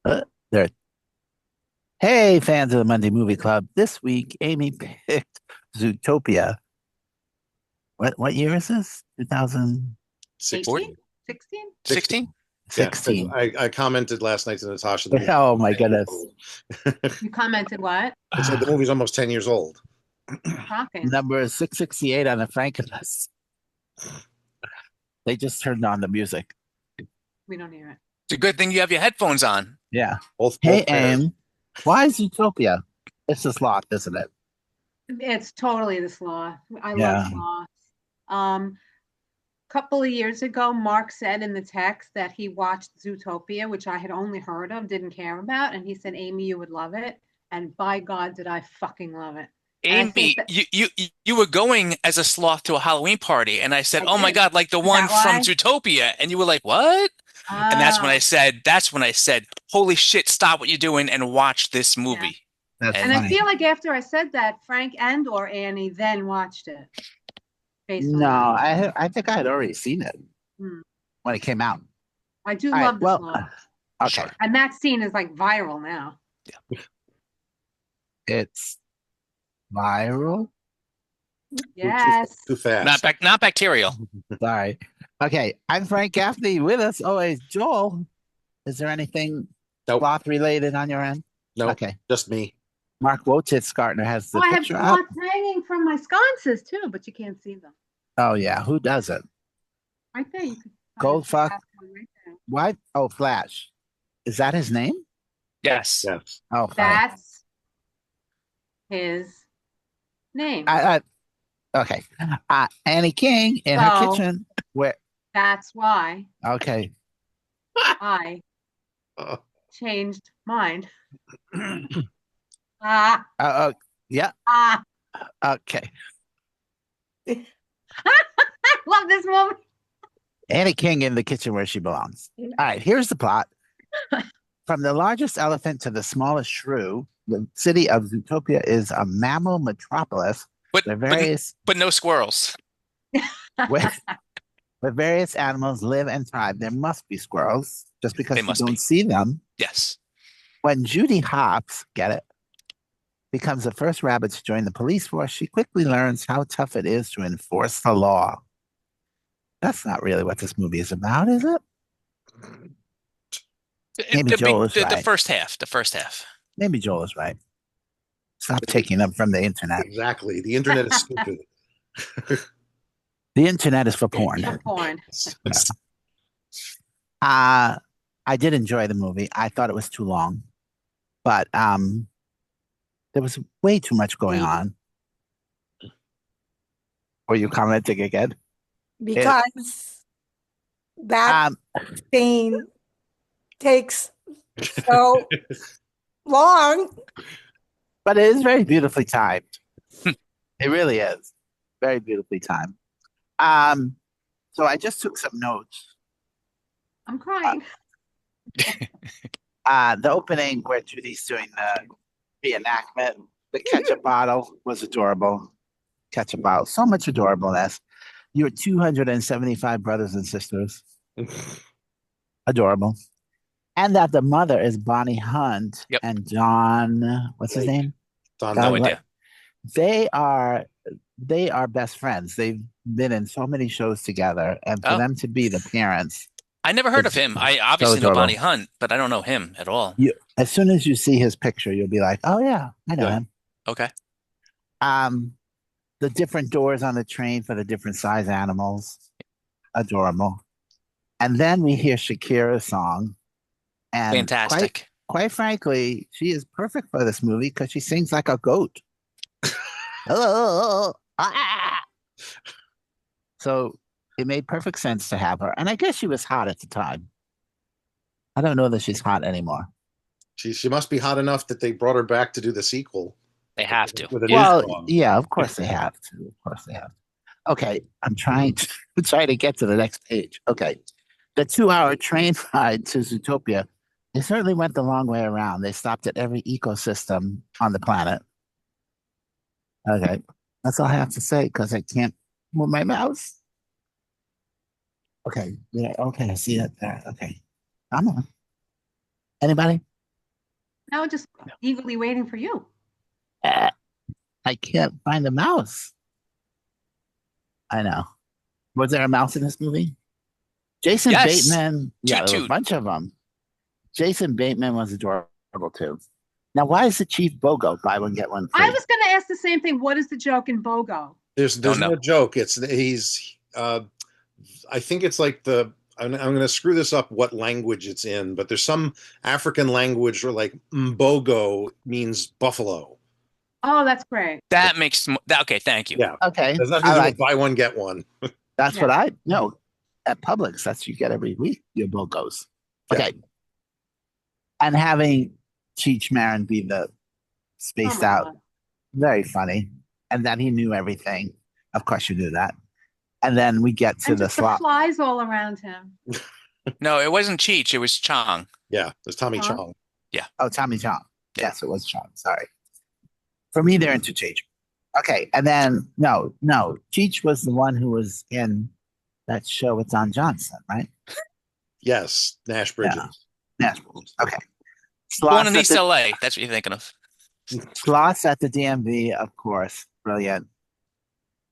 There. Hey, fans of the Monday Movie Club. This week, Amy picked Zootopia. What year is this? 18? 2016. 16? 16? Yeah, Yeah, because 2016. I commented last night to Natasha the movie Oh was my 10 years goodness. old. You commented what? I said the movie's almost 10 years old. Shocking. Number 668 on the Frankenlist. They just turned on the music. We don't hear it. It's a good thing you have your headphones on. Yeah. Hey, Both pairs. Aim, why Zootopia? It's a sloth, isn't it? It's totally the sloth. I love Yeah. sloths. Um, couple of years ago, Mark said in the text that he watched Zootopia, which I had only heard of, didn't care about, and he said, Amy, you would love it. And by God, did I fucking love it. And I think Amy, that you were going as a sloth to a Halloween party, and I said, I "Oh my did. God, like the Is one that from why? Zootopia," and you were like, "What?" And Oh, that's when I said, "Holy shit, stop what you're doing and watch this yeah. movie." That's And I And funny. feel like after I said that, Frank and or Annie then watched it based on No, that. I think I had already seen it Hmm. when it came out. I do All right. love the Well, sloth. okay. sure, And that scene is like viral now. yeah, It's viral. Yes. Too fast. not bacterial. Sorry. Okay, I'm Frank Gaffney. With us always, Joel. Is there anything Nope. sloth related on your end? Nope. Okay. Just me. Mark Wochitz-Gartner has Oh, the I have picture up. sloths hanging from my sconces too, but you can't see them. Oh yeah, who doesn't? Right there, you could kind of see Goldfuck. half one right there. What? Oh, Flash. Is that his name? Yes. Yes. Oh, funny. That's his name. Okay. Annie King in her So kitchen. Where? that's why Okay. I Uh, changed mind. uh, Ah, yeah. ah. Okay. I love this movie. Annie King in the kitchen where she belongs. All right. Here's the plot. From the largest elephant to the smallest shrew, the city of Zootopia is a mammal metropolis But where but various but no squirrels. where, where various animals live and thrive. There must be squirrels, just They because you must don't be. see them. Yes. When Judy Hopps, get it, becomes the first rabbit to join the police force, she quickly learns how tough it is to enforce the law. That's not really what this movie is about, is it? Maybe It'd be Joel is the right. first half. The first half. Maybe Joel is right. Stop taking them from the internet. exactly. The internet is stupid. The internet is for porn. For porn. Yeah. Uh, I did enjoy the movie. I thought it was too long, but there was way too much going on. Were you commenting again? It because that um, scene takes so long. but it is very beautifully timed. It really is very beautifully timed. Um, so I just took some notes. I'm Uh, crying. the opening where Judy's doing the reenactment, the ketchup bottle was adorable. Ketchup bottle, so much adorableness. Your 275 brothers and sisters, adorable. And that the mother is Bonnie Hunt Yep. and John, what's his Blake. name? Don No John Blake. Blake. idea. They are they are best friends. They've been in so many shows together, and for Oh, them to be the parents, I never heard of it's him. I so obviously know Bonnie adorable. Hunt, but I don't know him at all. You, as soon as you see his picture, you'll be like, "Oh yeah, I know Yeah. him." Okay. Um, the different doors on the train for the different size animals, adorable. And then we hear Shakira's song, and Fantastic. quite frankly, she is perfect for this movie because she sings like a goat. Oh, ah. So it made perfect sense to have her. And I guess she was hot at the time. I don't know that she's hot anymore. She must be hot enough that they brought her back to do the sequel They have to. with a new Yeah. Well, song. yeah, of course they have to. Of course they have. Okay, I'm trying to try to get to the next page. Okay. The 2 hour train ride to Zootopia, they certainly went the long way around. They stopped at every ecosystem on the planet. Okay. That's all I have to say because I can't move my mouse. Okay. Yeah. Okay. I see that there. Okay. Come on. Anybody? Now we're just eagerly waiting for you. I can't find the mouse. I know. Was there a mouse in this movie? Jason Yes. Bateman. Yeah, Toot there were a toot. bunch of them. Jason Bateman was adorable too. Now, why is the Chief BOGO? Buy one, get one free. I was going to ask the same thing. What is the joke in BOGO? There's Don't know. no joke. He's I think it's like I'm going to screw this up what language it's in, but there's some African language where like Mbogo means buffalo. Oh, that's great. That makes that okay. Thank you. Yeah. Okay. There's nothing I to do like with buy one, get one. that's Yeah. what I know. At Publix, that's what you get every week, your BOGOs. Okay. And having Cheech Marin be the Oh spaced my out, God. very funny. And then he knew everything. Of course you knew that. And then we get to And the just the slot. flies all around him. No, it wasn't Cheech. It was Chong. Yeah, there's Tommy Huh? Chong. Oh, Tommy Chong. Yes, it was Chong. Sorry. For me, they're interchangeable. Okay. And then, no, Cheech was the one who was in that show with Don Johnson, right? Yes, Nash Bridges. Yeah. Okay. Born in Sloths at East the, LA. That's what you're thinking of. Sloths at the DMV, of course. Brilliant.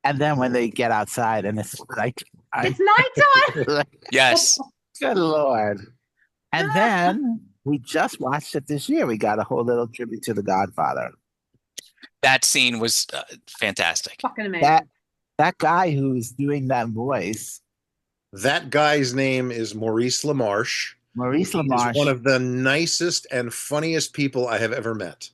And then when they get outside and it's like, It's nighttime. Yes. good Lord. And then we just watched it this year. We got a whole little tribute to The Godfather. That scene was fantastic. Fucking amazing. That guy who's doing that voice, That guy's name is Maurice LaMarche. Maurice He's one LaMarche, of the nicest and funniest people I have ever met.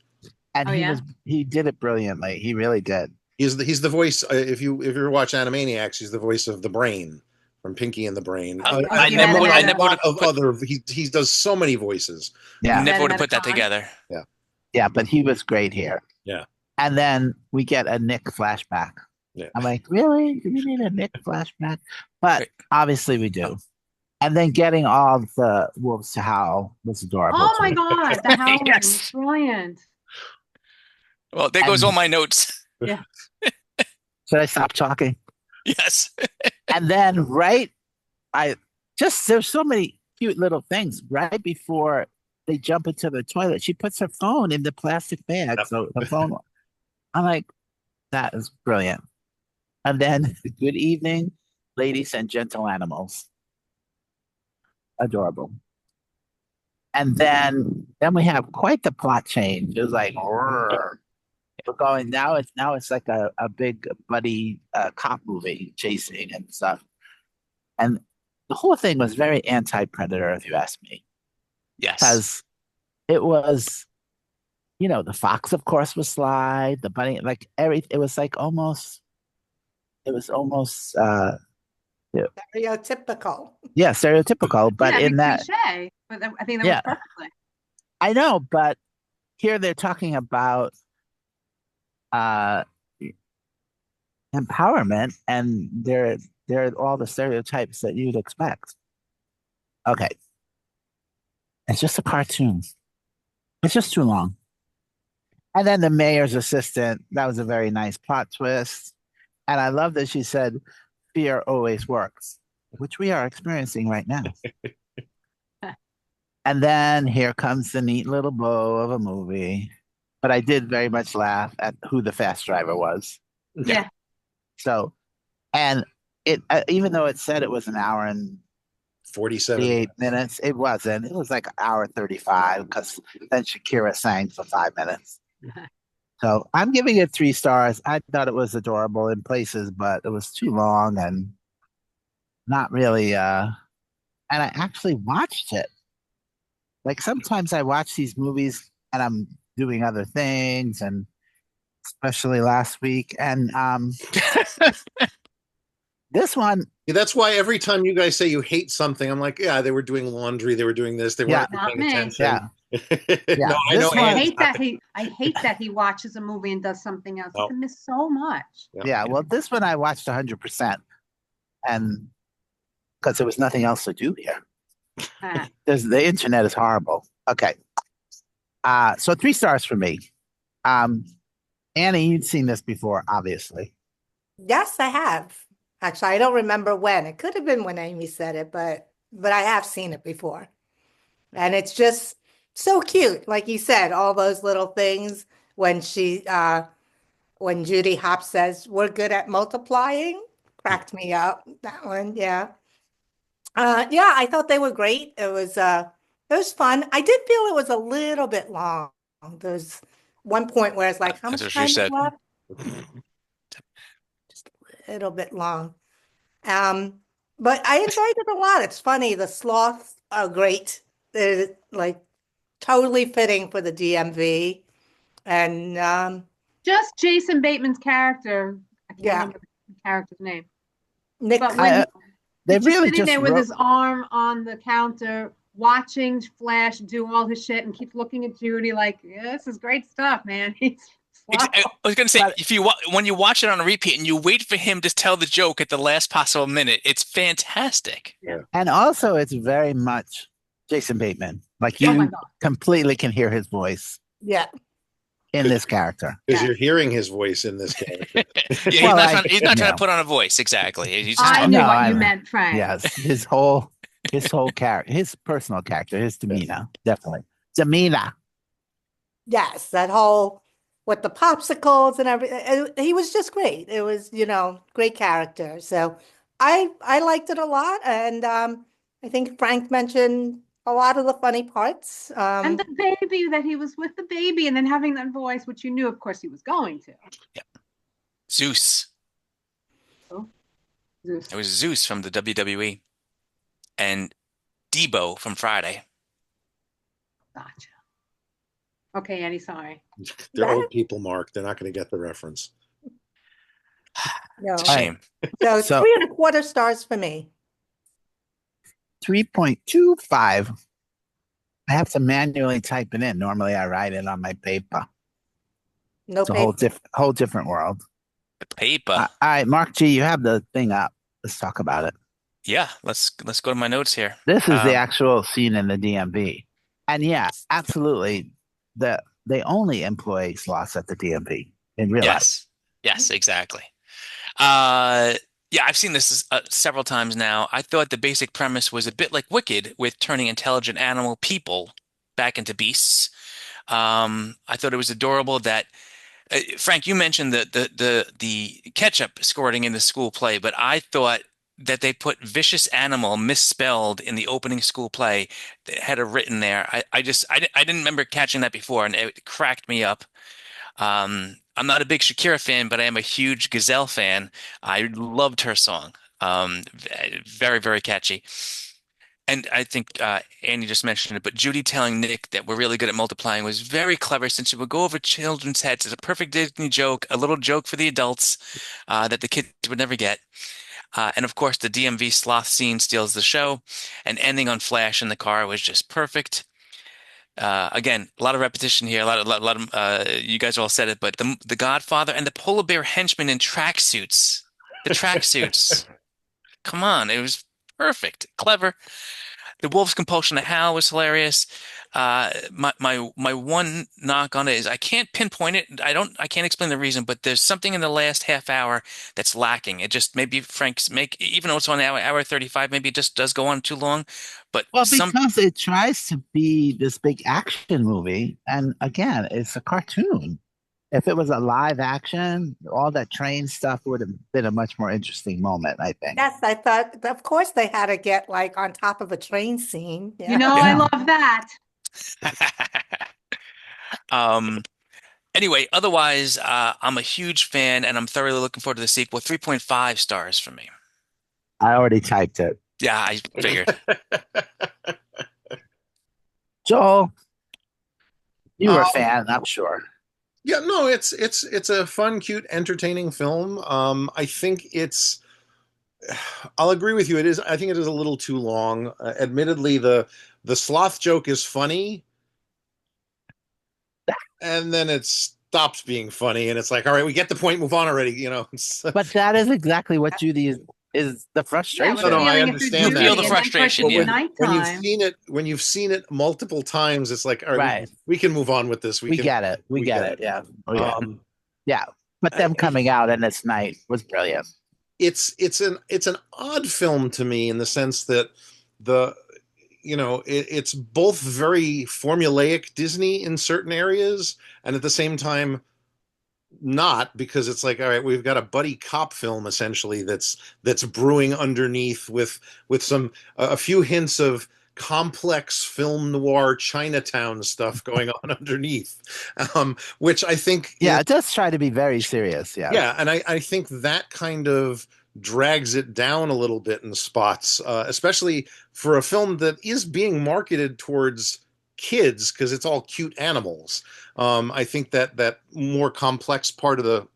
and Oh, yeah? he did it brilliantly. He really did. He's the voice. If you ever watch Animaniacs, he's the voice of the Brain from Pinky and the Brain. I Yeah, never, yeah, I yeah. never would have Of put, other. He does so many voices. Yeah. never would have At a put that con. together. Yeah, but he was great here. Yeah. And then we get a Nick flashback. Yeah. I'm like, really? Do we need a Nick flashback? But Right. obviously we do. And then getting all the wolves to howl was adorable. Oh my too. God, the howling. Yes. Brilliant. Well, there goes And- all my notes. Should I stop talking? Yes. And then there's so many cute little things right before they jump into the toilet. She puts her phone in the plastic bag. Yep. So the phone, I'm like, that is brilliant. And then good evening, ladies and gentle animals. Adorable. And then we have quite the plot change. It was like, "Rrr." We're going now. It's like a big buddy cop movie chasing and stuff. And the whole thing was very anti-predator, if you ask me, Yes. because it was, the fox, of course, was Sly. The bunny, like it was like almost, it was almost, Stereotypical. yeah, stereotypical. But yeah, in that, cliche. But I think that Yeah. was perfectly. I know, but here they're talking about uh empowerment, and they're all the stereotypes that you'd expect. Okay. It's just a cartoon. It's just too long. And then the mayor's assistant, that was a very nice plot twist. And I love that she said, fear always works, which we are experiencing right now. And then here comes the neat little bow of a movie. But I did very much laugh at who the fast driver was. Yeah. So, and it, even though it said it was an hour and 47. 38 minutes, it wasn't. It was like an hour 35 because then Shakira sang for 5 minutes. So I'm giving it 3 stars. I thought it was adorable in places, but it was too long and not really. And I actually watched it. Like sometimes I watch these movies and I'm doing other things, and especially last week. And this one, Yeah, that's why every time you guys say you hate something, I'm like, yeah, they were doing laundry, they were doing this, they weren't Not paying me. attention. yeah, No, I this know. one- I Anne's hate not that I hate that he watches a movie and does something else. No. You can miss so much. yeah. Well, this one I watched 100%, and because there was nothing else to do here. The internet is horrible. Okay. So 3 stars for me. Annie, you'd seen this before, obviously. Yes, I have. Actually, I don't remember when. It could have been when Amy said it, but I have seen it before. And it's just so cute. Like you said, all those little things when when Judy Hopps says, "We're good at multiplying," cracked me up. That one, yeah. Yeah, I thought they were great. It was fun. I did feel it was a little bit long. There's one point where it's like, how That's much what she time is said. left? Just a little bit long. Um, but I enjoyed it a lot. It's funny. The sloths are great. They're like totally fitting for the DMV. And Just Jason Bateman's character. I can't yeah, remember the character's name. Nick. But when They he's just really sitting just there with wrote, his arm on the counter, watching Flash do all his shit, and keeps looking at Judy like, yeah, "This is great stuff, man." He's slow. I was gonna say, But- if you when you watch it on a repeat and you wait for him to tell the joke at the last possible minute, it's fantastic. and also it's very much Jason Bateman. Like Oh my you God. completely can hear his voice Yeah, in this character. Because Yeah. you're hearing his voice in this character. Yeah, he's Well, not I- trying, he's not trying yeah. to put on a voice exactly. He's just I talking. knew No, what you I- meant, Frank. Yes, his whole character, his personal character, his demeanor, definitely demeanor. yes, that whole with the popsicles and everything. He was just great. It was, great character. So I liked it a lot, and I think Frank mentioned a lot of the funny parts. And the baby, that he was with the baby and then having that voice, which you knew, of course, he was going to. Zeus. Zeus. It was Zeus from the WWE and Debo from Friday. Gotcha. Okay, Annie, sorry. They're That- old people, Mark. They're not going to get the reference. no. It's a shame. So, So- 3.25 stars for me. 3.25. I have to manually type it in. Normally, I write it on my paper. No It's a paper. whole different world. The paper. All right, Mark G, you have the thing up. Let's talk about it. Yeah, let's go to my notes here. This is the Um, actual scene in the DMV, and yeah, absolutely. They only employ sloths at the DMV in real life. Yes. Yes, exactly. Yeah, I've seen this several times now. I thought the basic premise was a bit like Wicked, with turning intelligent animal people back into beasts. I thought it was adorable that Frank, you mentioned the ketchup squirting in the school play, but I thought that they put vicious animal misspelled in the opening school play. They had it written there. I didn't remember catching that before, and it cracked me up. I'm not a big Shakira fan, but I am a huge Gazelle fan. I loved her song. Very, very catchy. And I think Annie just mentioned it, but Judy telling Nick that we're really good at multiplying was very clever, since it would go over children's heads. It's a perfect Disney joke, a little joke for the adults that the kids would never get. And of course, the DMV sloth scene steals the show, and ending on Flash in the car was just perfect. Again, a lot of repetition here. A lot of you guys all said it, but the Godfather and the polar bear henchman in tracksuits. The tracksuits. Come on, it was perfect, clever. The wolf's compulsion to howl was hilarious. My one knock on it is I can't pinpoint it. I can't explain the reason, but there's something in the last half hour that's lacking. It just, maybe Frank's even though it's on hour 35, maybe it just does go on too long. But Well, because it tries to be this big action movie, and again, it's a cartoon. If it was a live action, all that train stuff would have been a much more interesting moment, I think. Yes, I thought, of course, they had to get like on top of a train scene. Yeah. You know, Yeah. I love that. Anyway, otherwise, I'm a huge fan and I'm thoroughly looking forward to the sequel. 3.5 stars for me. I already typed it. Yeah, I figured. Joel, you were a Um, fan, I'm sure. Yeah, no, it's a fun, cute, entertaining film. I think I'll agree with you. I think it is a little too long. Admittedly, the sloth joke is funny, and then it stops being funny, and it's like, all right, we get the point, move on already. But that is exactly what Judy is the Yeah, frustration. we're No, I feeling it through understand that. Judy, Feel the and then, of course, frustration, it's yeah. nighttime. when you've seen it multiple times, it's like, all right, Right. we can move on with this. We get it. We get it. Yeah. Oh, yeah. Yeah. But them coming out in this night was brilliant. It's an odd film to me, in the sense that the it's both very formulaic Disney in certain areas, and at the same time not, because it's like, all right, we've got a buddy cop film essentially that's brewing underneath with some a few hints of complex film noir Chinatown stuff going on underneath, which I think Yeah, it does try to be very serious. Yeah. yeah, and I think that kind of drags it down a little bit in spots, especially for a film that is being marketed towards kids because it's all cute animals. I think that more complex part of the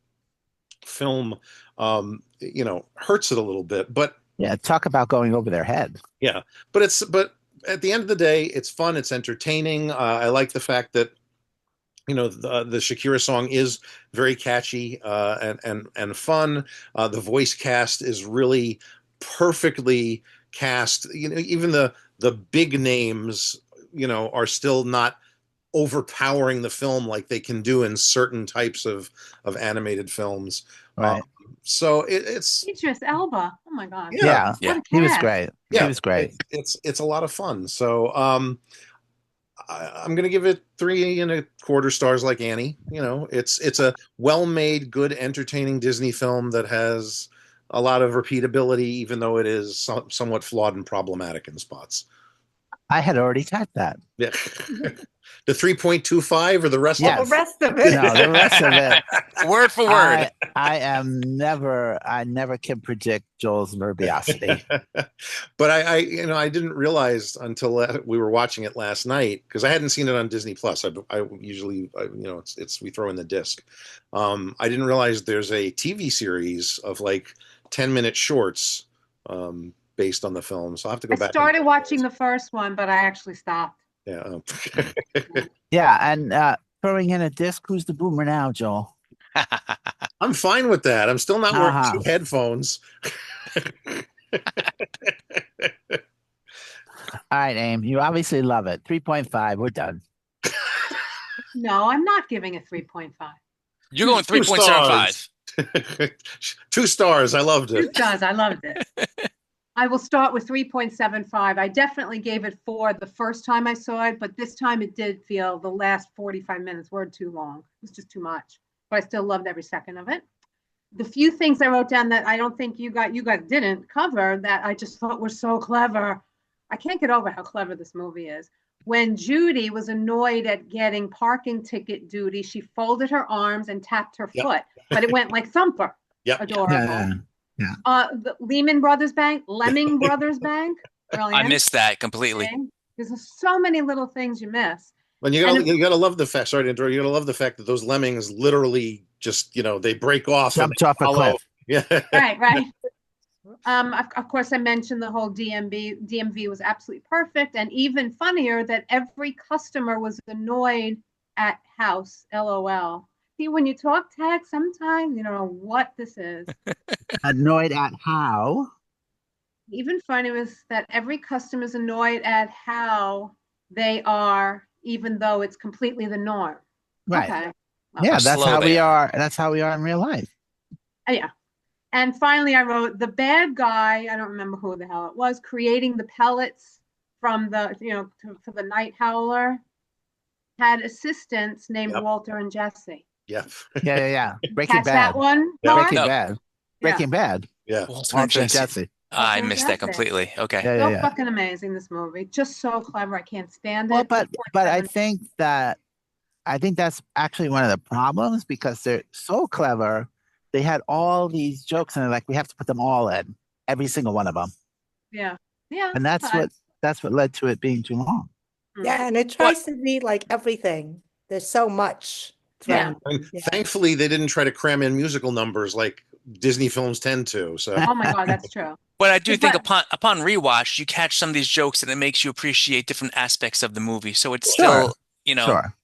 film, hurts it a little bit. But Yeah, talk about going over their head. yeah, but at the end of the day, it's fun. It's entertaining. I like the fact that the Shakira song is very catchy and fun. The voice cast is really perfectly cast. Even the big names, are still not overpowering the film like they can do in certain types of animated films. Right. So it's Idris Elba. Oh my God. Yeah. What a He was cast. great. yeah, He was great. it's a lot of fun. So I'm going to give it 3.25 stars, like Annie. It's a well-made, good, entertaining Disney film that has a lot of repeatability, even though it is somewhat flawed and problematic in spots. I had already typed that. Yeah. The 3.25 or the rest All of the Yes. rest of it. No, the rest of it. Word for word. I never can predict Joel's verbiosity. But I didn't realize until we were watching it last night, because I hadn't seen it on Disney Plus. I usually, it's we throw in the disc. I didn't realize there's a TV series of like 10-minute shorts based on the film. So I'll have to go I back. started watching the first one, but I actually stopped. Yeah. Yeah, and throwing in a disc. Who's the boomer now, Joel? I'm fine with that. I'm still not wearing Uh-huh. 2 headphones. All right, Aim. You obviously love it. 3.5. We're done. No, I'm not giving it 3.5. You're going 2 3.75. 2 stars. I loved Two it. stars. I loved it. I will start with 3.75. I definitely gave it 4 the first time I saw it, but this time it did feel the last 45 minutes were too long. It was just too much, but I still loved every second of it. The few things I wrote down that I don't think you guys didn't cover that I just thought were so clever. I can't get over how clever this movie is. When Judy was annoyed at getting parking ticket duty, she folded her arms and tapped her Yep. foot, but it went like thumper. Yep. Adorable. Yeah. The Lehman Brothers Bank, Lemming Brothers Bank. I Brilliant. missed that completely. Okay. There's so many little things you miss. And you gotta love the fact. Sorry to interrupt. You gotta love the fact that those lemmings literally just they break off and Jumped off a follow. cliff. Yeah. Right. Of course, I mentioned the whole DMV was absolutely perfect, and even funnier that every customer was annoyed at house. LOL. See, when you talk tech, sometimes you don't know what this is. Annoyed at how? Even funny was that every customer is annoyed at how they are, even though it's completely the norm. Right. Okay. Yeah, How that's slow how they we are. are. That's how we are in real life. Yeah. And finally, I wrote the bad guy. I don't remember who the hell it was, creating the pellets from the, for the night howler, had assistants named Yep. Walter and Jesse. Yeah. Yeah. Breaking Catch Bad. that one? Yeah. Mark? Breaking No. Bad. Breaking Bad. Yeah. Walter and Walter and Jesse. Jesse. I Walter and missed that Jesse. completely. Okay. Yeah, So yeah. fucking amazing, this movie. Just so clever. I can't stand Well, it. but I 4.7. think that's actually one of the problems, because they're so clever. They had all these jokes, and they're like, we have to put them all in, every single one of them, Yeah. and that's what led to it being too long. Yeah, and it tries to be like everything. There's so much Yeah. thrown. And Yeah. thankfully, they didn't try to cram in musical numbers like Disney films tend to. So Oh my God, that's true. But I do think But- upon rewatch, you catch some of these jokes and it makes you appreciate different aspects of the movie. So it's Sure. still, Sure.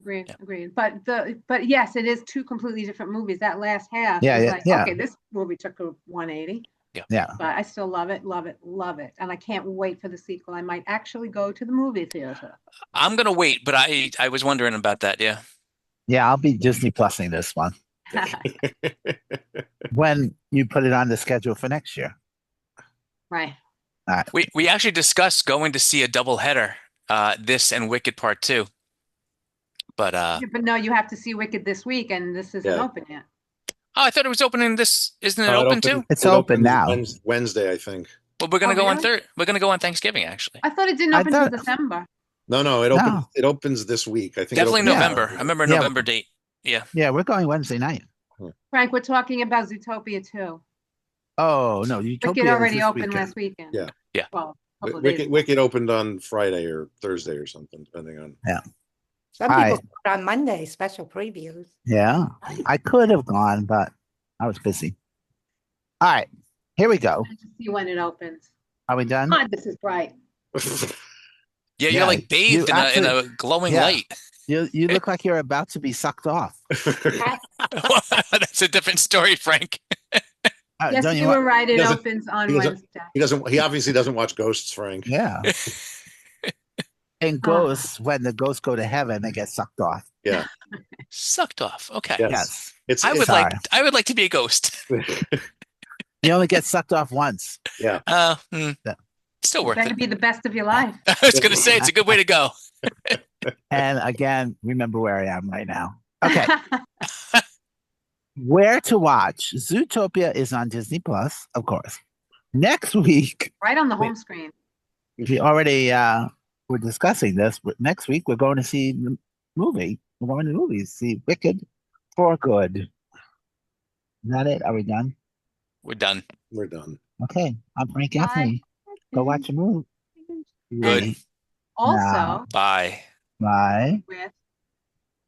Agreed, Yeah. agreed. But yes, it is 2 completely different movies. That last half Yeah, is yeah, like, yeah. okay, this movie took a 180, Yeah. but I still love it, love it, love it. And I can't wait for the sequel. I might actually go to the movie theater. I'm gonna wait, but I was wondering about that. Yeah. Yeah, I'll be Disney Plusing this one when you put it on the schedule for next year. Right. We actually discussed going to see a double header, this and Wicked Part 2. But Yeah, but no, you have to see Wicked this week, and this isn't Yeah. open yet. oh, I thought it was opening this. Isn't it No, open too? It's it open opens now. Wednesday, I think. Well, we're gonna Oh, go on really? We're gonna go on Thanksgiving, actually. I thought it didn't I open until thought- December. No, it No. opens. It opens this week. I think Definitely it opens November. tomorrow. I remember Yeah. November date. Yeah. Yeah, we're going Wednesday night. Frank, we're talking about Zootopia too. Oh no, Utopia Wicked is already this opened weekend. last weekend. Yeah. Yeah. Well, a couple of days Wicked, ago. Wicked opened on Friday or Thursday or something, depending on. Some All people right. go on Monday, special previews. Yeah, I could have gone, but I was busy. All right, here we go. To see when it opens. Are we done? God, this is bright. Yeah, you're Yeah, like bathed you in a actually- glowing yeah. light. You look like you're about to be sucked off. That's a different story, Frank. Yes, don't you want- were right. It doesn't- opens on he doesn't- Wednesday. He obviously doesn't watch Ghosts, Frank. Yeah. And ghosts, when the ghosts go to heaven, they get sucked off. Yeah. Sucked off. Okay. Yes. Yes. It's. I would Sorry. like to be a ghost. You only get sucked off once. Yeah. Yeah. Still worth Better it. be the best of your life. I was gonna say it's a good way to go. And again, remember where I am right now. Okay. Where to watch? Zootopia is on Disney Plus, of course. Next week, Right on the home screen. we already were discussing this, but next week we're going to see the movie. We're going to the movies, see Wicked for Good. Is that it? Are we done? We're done. We're done. Okay. I'm Frank Anthony. Go watch a movie. Good. Also, Bye. Bye. with